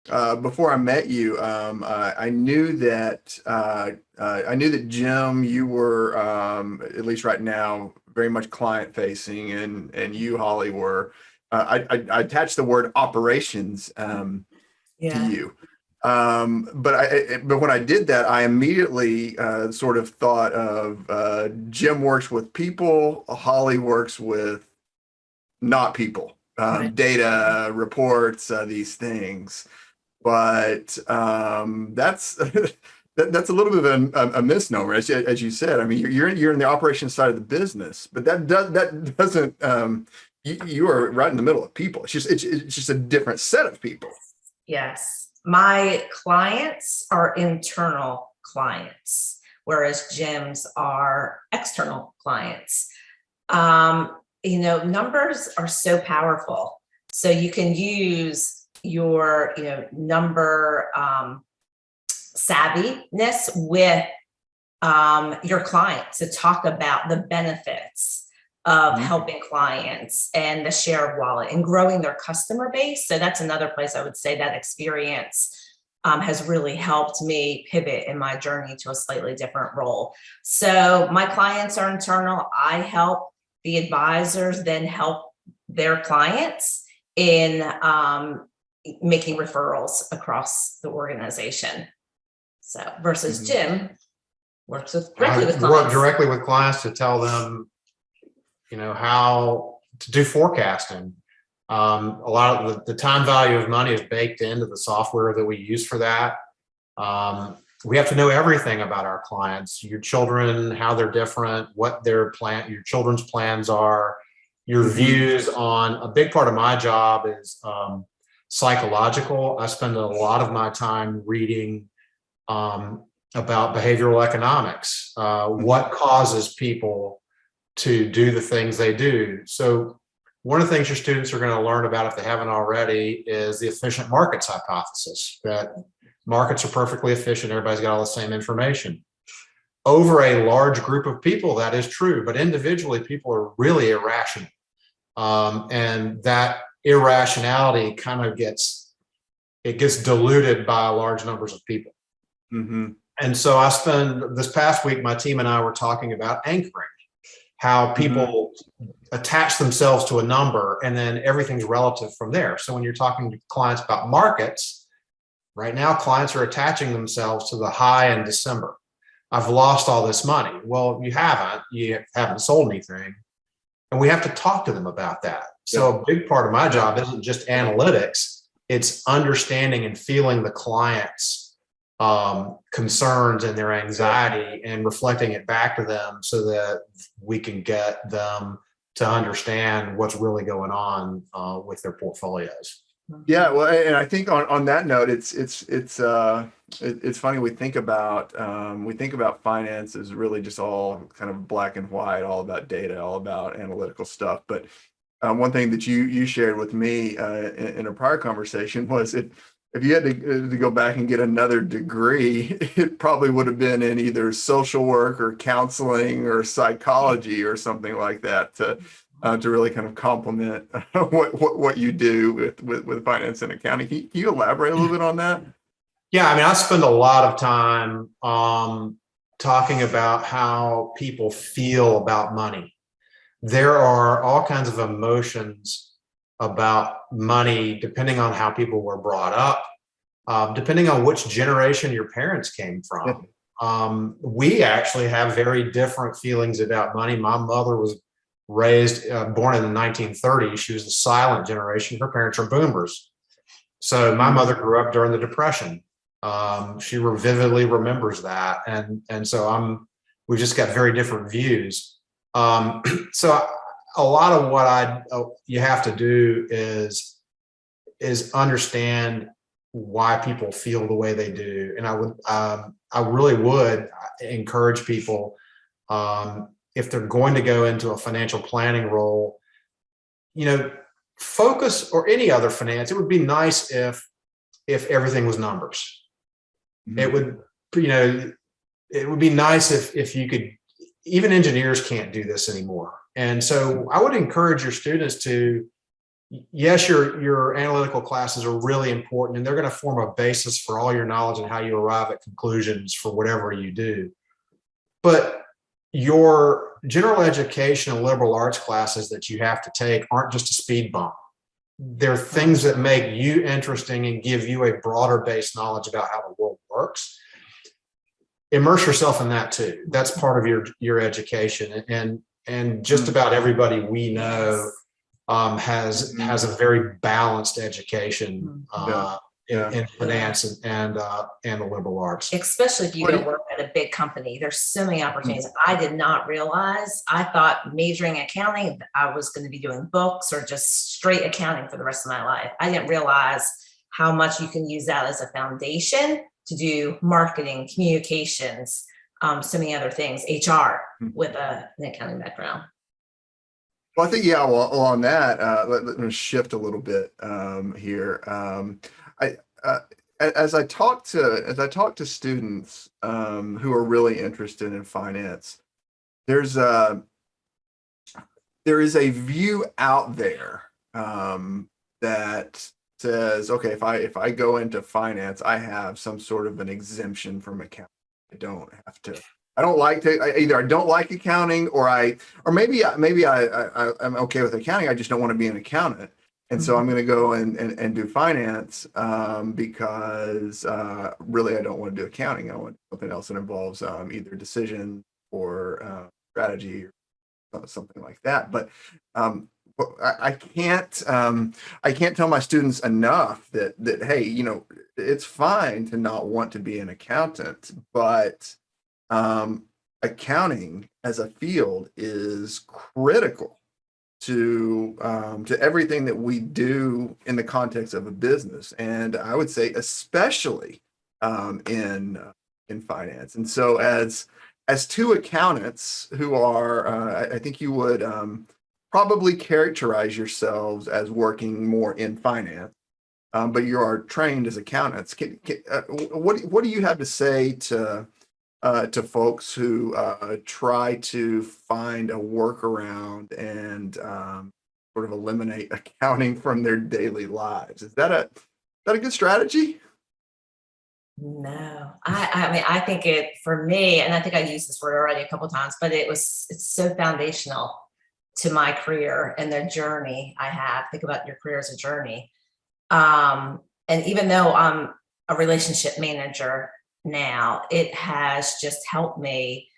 before I met you, I knew that Jim, you were at least right now very much client facing, and you, Holly, were. I attached the word operations to Yeah. you. But when I did that, I immediately sort of thought of Jim works with people, Holly works with not people, Right. data, reports, these things. But that's that's a little bit of a misnomer, as you said. I mean, you're in the operations side of the business, but that doesn't you are right in the middle of people. It's just a different set of people. Yes. My clients are internal clients, whereas Jim's are external clients. Numbers are so powerful. So you can use your, number savviness with your clients to talk about the benefits of Mhm. helping clients and the share of wallet and growing their customer base. So that's another place I would say that experience has really helped me pivot in my journey to a slightly different role. So my clients are internal. I help the advisors then help their clients in making referrals across the organization. So versus Mhm. Jim works with directly I with work clients. directly with clients to tell them, how to do forecasting. A lot of the time value of money is baked into the software that we use for that. We have to know everything about our clients, your children, how they're different, what your children's plans are, your views on. A big part of my job is psychological. I spend a lot of my time reading about behavioral economics, what causes people to do the things they do. So one of the things your students are going to learn about, if they haven't already, is the efficient markets hypothesis, that markets are perfectly efficient. Everybody's got all the same information. Over a large group of people, that is true, but individually, people are really irrational. And that irrationality kind of gets diluted by large numbers of people. Mm-hmm. And so this past week, my team and I were talking about anchoring, how people attach themselves to a number and then everything's relative from there. So when you're talking to clients about markets, right now, clients are attaching themselves to the high in December. I've lost all this money. Well, you haven't sold anything. And we have to talk to them about that. So a big part of my job isn't just analytics, it's understanding and feeling the client's concerns and their anxiety and reflecting it back to them so that we can get them to understand what's really going on with their portfolios. Yeah, well, and I think on that note, it's funny. We think about finance as really just all kind of black and white, all about data, all about analytical stuff. But one thing that you shared with me in a prior conversation was if you had to go back and get another degree, it probably would have been in either social work or counseling or psychology or something like that to really kind of complement what you do with finance and accounting. Can you elaborate a little bit on that? Yeah, I mean, I spend a lot of time talking about how people feel about money. There are all kinds of emotions about money, depending on how people were brought up, depending on which generation your parents came from. We actually have very different feelings about money. My mother was born in the 1930s. She was a silent generation. Her parents are boomers. So my mother grew up during the Depression. She vividly remembers that. And so we've just got very different views. So a lot of what you have to do is understand why people feel the way they do. And I really would encourage people, if they're going to go into a financial planning role, focus, or any other finance. It would be nice if everything was numbers. It would, it would be nice if you could. Even engineers can't do this anymore. And so I would encourage your students to, yes, your analytical classes are really important, and they're going to form a basis for all your knowledge and how you arrive at conclusions for whatever you do. But your general education and liberal arts classes that you have to take aren't just a speed bump. They're things that make you interesting and give you a broader based knowledge about how the world works. Immerse yourself in that too. That's part of your education, and just about everybody we know has a very balanced education in finance and the liberal arts. Especially if you go work at a big company, there's so many opportunities. I did not realize. I thought majoring in accounting, I was going to be doing books or just straight accounting for the rest of my life. I didn't realize how much you can use that as a foundation to do marketing, communications, so many other things, HR with an accounting background. Well, I think, well, on that, let me shift a little bit here. As I talk to students who are really interested in finance, there is a view out there that says, okay, if I go into finance, I have some sort of an exemption from accounting. I don't have to. I don't like to either. I don't like accounting, or maybe I'm okay with accounting. I just don't want to be an accountant, and so I'm going to go and do finance because really I don't want to do accounting. I want something else that involves either decision or strategy or something like that. But I can't tell my students enough that hey, it's fine to not want to be an accountant, but accounting as a field is critical to everything that we do in the context of a business, and I would say especially in finance. And so as two accountants who are, I think you would probably characterize yourselves as working more in finance, but you are trained as accountants. What do you have to say to folks who try to find a workaround and sort of eliminate accounting from their daily lives? Is that a good strategy? No, I mean, I think for me, and I think I used this word already a couple of times, but it's so foundational to my career and the journey I have. Think about your career as a journey. And even though I'm a relationship manager now, it has just helped me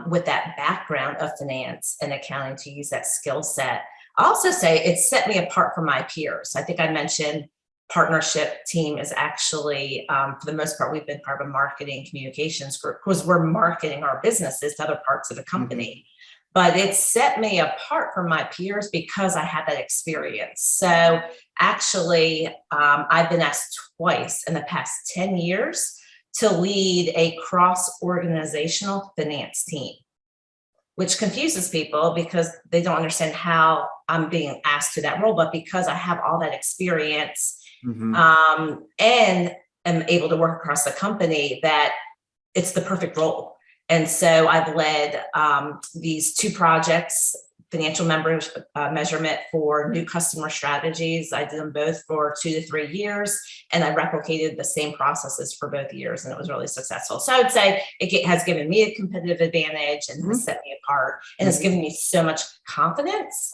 with that background of finance and accounting to use that skill set. I also say it set me apart from my peers. I think I mentioned partnership team is actually, for the most part, we've been part of a marketing communications group because we're marketing our businesses to other parts of the company. But it set me apart from my peers because I had that experience. So actually, I've been asked twice in the past 10 years to lead a cross-organizational finance team, which confuses people because they don't understand how I'm being asked to that role. But because I have all that experience and am able to work across the company, that it's the perfect role. And so I've led these two projects, financial measurement for new customer strategies. I did them both for 2 to 3 years, and I replicated the same processes for both years, and it was really successful. So I would say it has given me a competitive advantage and has set me apart, and it's given me so much confidence,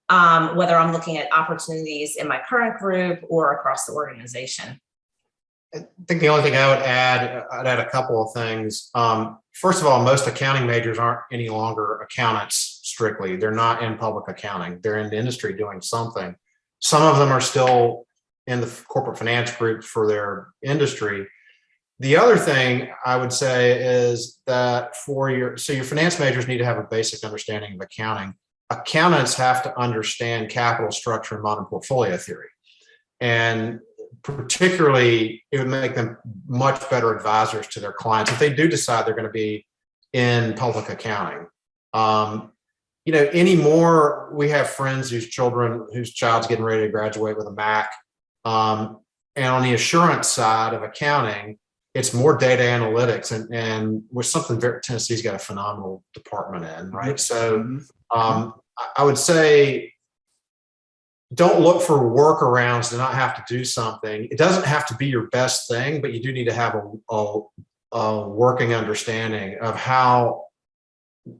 whether I'm looking at opportunities in my current group or across the organization. I think the only thing I'd add a couple of things. First of all, most accounting majors aren't any longer accountants strictly. They're not in public accounting. They're in the industry doing something. Some of them are still in the corporate finance group for their industry. The other thing I would say is that your finance majors need to have a basic understanding of accounting. Accountants have to understand capital structure and modern portfolio theory. And particularly, it would make them much better advisors to their clients if they do decide they're going to be in public accounting. Anymore, we have friends whose child's getting ready to graduate with a Mac. And on the assurance side of accounting, it's more data analytics, and with something Tennessee's got a phenomenal department in, right? So I would say don't look for workarounds to not have to do something. It doesn't have to be your best thing, but you do need to have a working understanding of how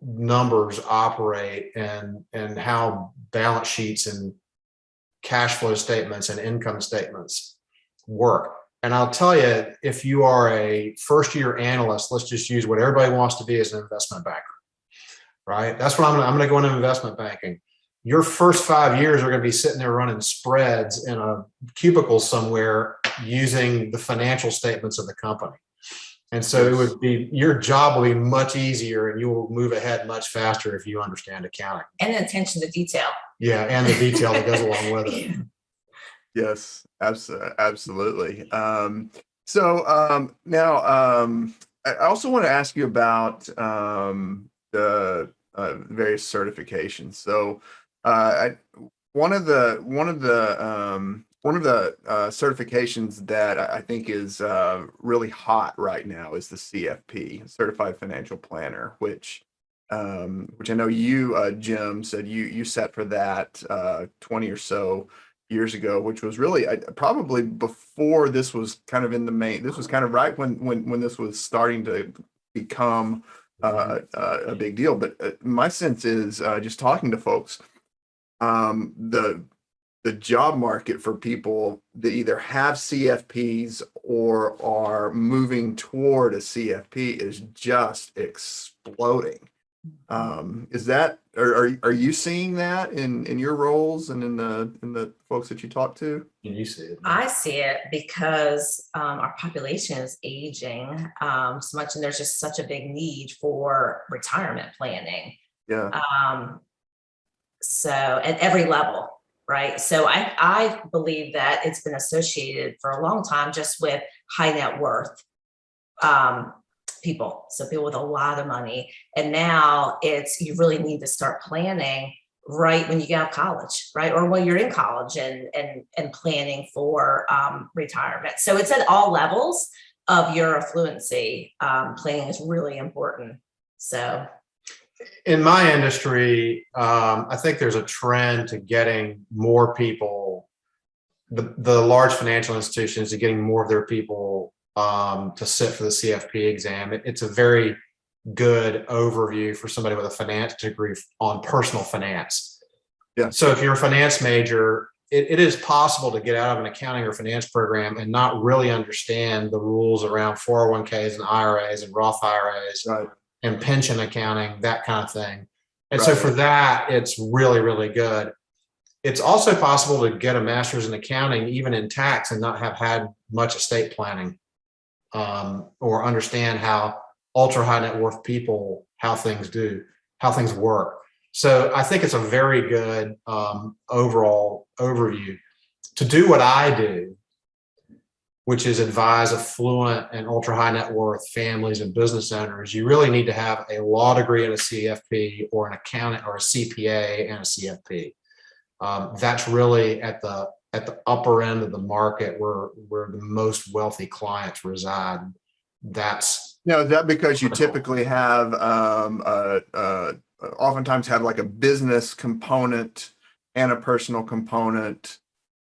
numbers operate and how balance sheets and cash flow statements and income statements work. And I'll tell you, if you are a first-year analyst, let's just use what everybody wants to be as an investment banker, right? That's what I'm going to go into investment banking. Your first 5 years are going to be sitting there running spreads in a cubicle somewhere using the financial statements of the company. And so it would be, your job will be much easier and you will move ahead much faster if you understand accounting. And attention to detail. Yeah, and the detail that goes along with it. Yes, absolutely. Now I also want to ask you about the various certifications. So one of the certifications that I think is really hot right now is the CFP, Certified Financial Planner, which I know you, Jim, said you set for that 20 or so years ago, which was really probably before this was kind of in the main. This was kind of right when this was starting to become a big deal. But my sense is just talking to folks, the job market for people that either have CFPs or are moving toward a CFP is just exploding. Is that, are you seeing that in your roles and in the folks that you talk to? You see it. I see it because our population is aging so much, and there's just such a big need for retirement planning. Yeah. So at every level, right? So I believe that it's been associated for a long time just with high net worth people. So people with a lot of money. And now you really need to start planning right when you get out of college, right? Or when you're in college and planning for retirement. So it's at all levels of your affluency. Planning is really important. So in my industry, I think there's a trend to getting more people, the large financial institutions, to getting more of their people to sit for the CFP exam. It's a very good overview for somebody with a finance degree on personal finance. Yeah. So if you're a finance major, it is possible to get out of an accounting or finance program and not really understand the rules around 401ks and IRAs and Roth IRAs, Right. and pension accounting, that kind of thing. And Right. so for that, it's really, really good. It's also possible to get a master's in accounting, even in tax, and not have had much estate planning or understand how ultra high net worth people, how things work. So I think it's a very good overall overview. To do what I do, which is advise affluent and ultra high net worth families and business owners, you really need to have a law degree and a CFP, or an accountant or a CPA and a CFP. That's really at the upper end of the market where the most wealthy clients reside. That's Now, is that because you typically have oftentimes have like a business component and a personal component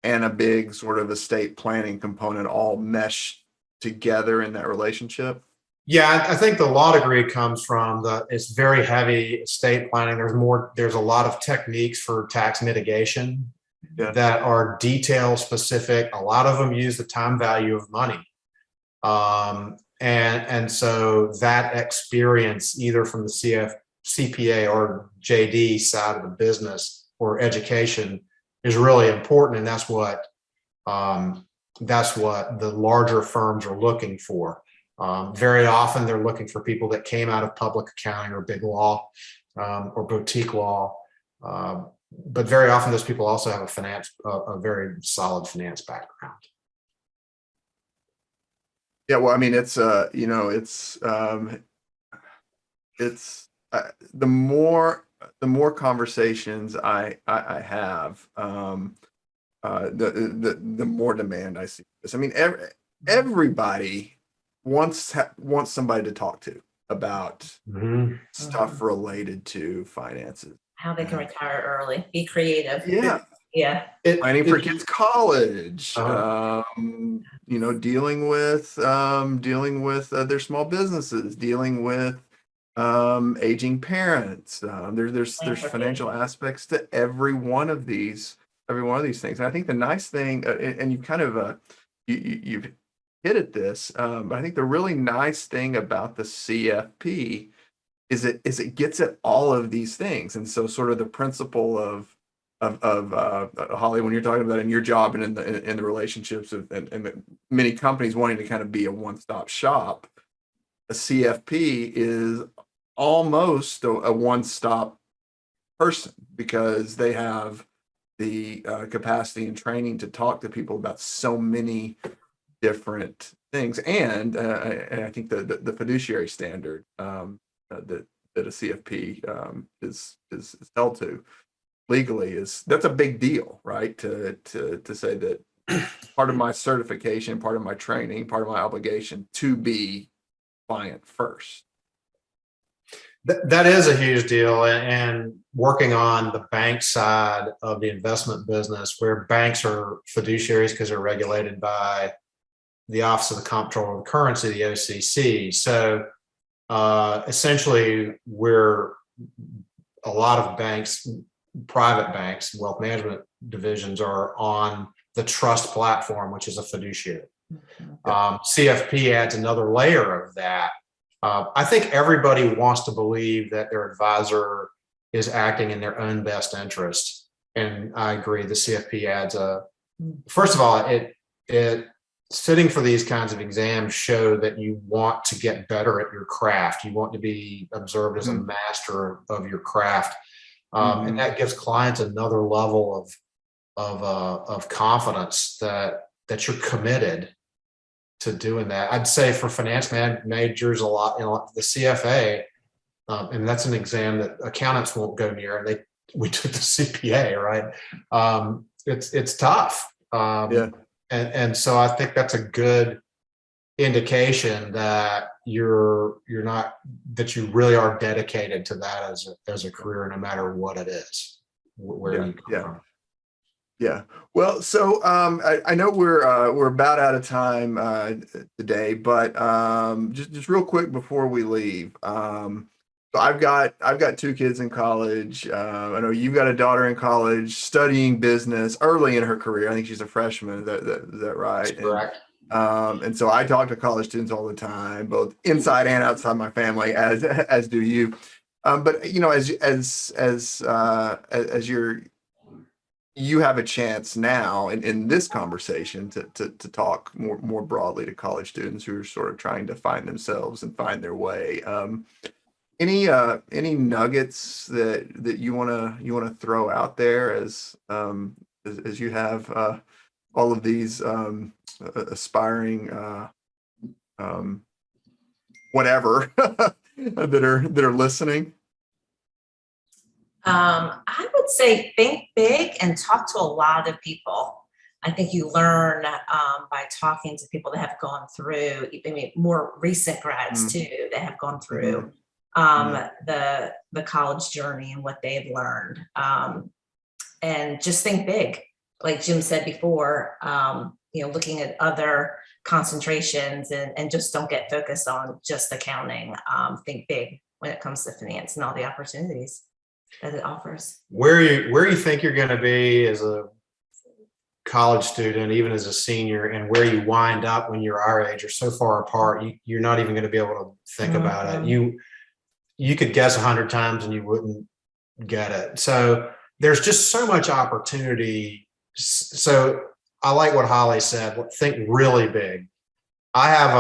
and a big sort of estate planning component all mesh together in that relationship? Yeah, I think the law degree comes from it's very heavy estate planning. There's a lot of techniques for tax mitigation that are detail specific. A lot of them use the time value of money. And so that experience, either from the CPA or JD side of the business or education, is really important. And that's what the larger firms are looking for. Very often they're looking for people that came out of public accounting or big law or boutique law. But very often those people also have a very solid finance background. Yeah, well, I mean, it's the more conversations I have, the more demand I see. I mean, everybody wants somebody to talk to about stuff related to finances. how they can retire early, be creative. Yeah. Yeah. planning for kids' college, Uh-huh. dealing with their small businesses, dealing with aging parents. There's financial aspects to every one of these things. And I think the nice thing, and you kind of you've hit at this, but I think the really nice thing about the CFP is it gets at all of these things. And so sort of the principle of Holly, when you're talking about in your job and in the relationships and the many companies wanting to kind of be a one-stop shop, a CFP is almost a one-stop person because they have the capacity and training to talk to people about so many different things, and I think the fiduciary standard that a CFP is held to legally that's a big deal, right? To say that part of my certification, part of my training, part of my obligation to be client first. That is a huge deal. And working on the bank side of the investment business, where banks are fiduciaries because they're regulated by the Office of the Comptroller of the Currency, the OCC. So essentially, we're a lot of banks, private banks, wealth management divisions are on the trust platform, which is a fiduciary. CFP adds another layer of that. I think everybody wants to believe that their advisor is acting in their own best interest. And I agree, the CFP adds first of all, it sitting for these kinds of exams show that you want to get better at your craft. You want to be observed as a master of your craft. And that gives clients another level of confidence that you're committed to doing that. I'd say for finance majors, a lot, the CFA, and that's an exam that accountants won't go near. And we took the CPA, right? It's tough. And so I think that's a good indication that you're not, that you really are dedicated to that as a career, no matter what it is, where you come from. Yeah. Well, so I know we're about out of time today, but just real quick before we leave, so I've got two kids in college. I know you've got a daughter in college studying business early in her career. I think she's a freshman. Is that right? That's correct. And so I talk to college students all the time, both inside and outside my family, as do you. But as you have a chance now in this conversation to talk more broadly to college students who are sort of trying to find themselves and find their way. Any nuggets that you want to throw out there as you have all of these aspiring whatever that are listening? I would say think big and talk to a lot of people. I think you learn by talking to people that have gone through, even more recent grads too, that have gone through the college journey and what they've learned. And just think big. Like Jim said before, looking at other concentrations and just don't get focused on just accounting. Think big when it comes to finance and all the opportunities that it offers. Where you think you're going to be as a college student, even as a senior, and where you wind up when you're our age are so far apart, you're not even going to be able to think about it. You could guess 100 times and you wouldn't get it. So there's just so much opportunity. So I like what Holly said. Think really big. I have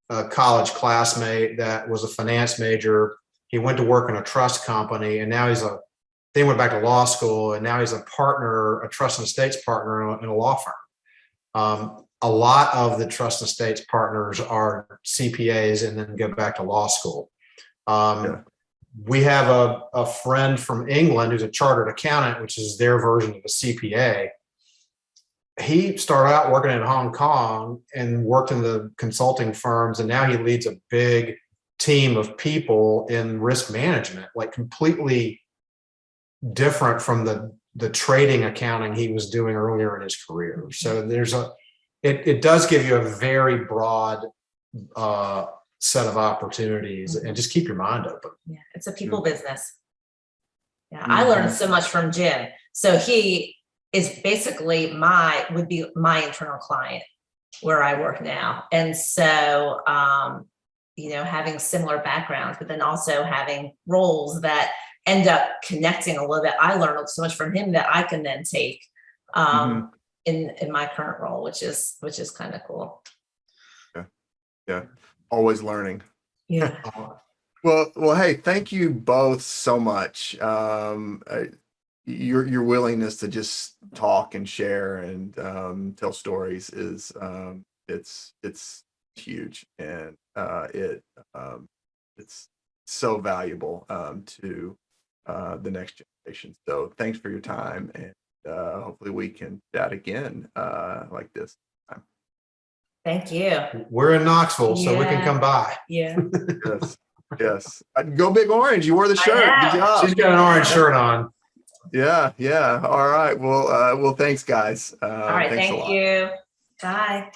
a college classmate that was a finance major. He went to work in a trust company, and now they went back to law school, and now he's a partner, a trust and estates partner in a law firm. A lot of the trust and estates partners are CPAs and then go back to law school. We have a friend from England who's a chartered accountant, which is their version of a CPA. He started out working in Hong Kong and worked in the consulting firms, and now he leads a big team of people in risk management, like completely different from the the trading accounting he was doing earlier in his career. So it does give you a very broad set of opportunities, and just keep your mind open. Yeah, it's a people business. Yeah, I learned so much from Jim. So he is basically would be my internal client where I work now. And so, having similar backgrounds, but then also having roles that end up connecting a little bit. I learned so much from him that I can then take in my current role, which is kind of cool. Yeah. Always learning. Yeah. Well, hey, thank you both so much. Your willingness to just talk and share and tell stories is it's huge, and it's so valuable to the next generation. So thanks for your time, and hopefully we can chat again like this. Thank you. We're in Knoxville, so we can Yeah. come by. Yeah. Yes. Go Big Orange. You wore the shirt. Good job. She's got an orange shirt on. Yeah. All right. Well, thanks, guys. All right. Thanks a Thank lot. you. Bye.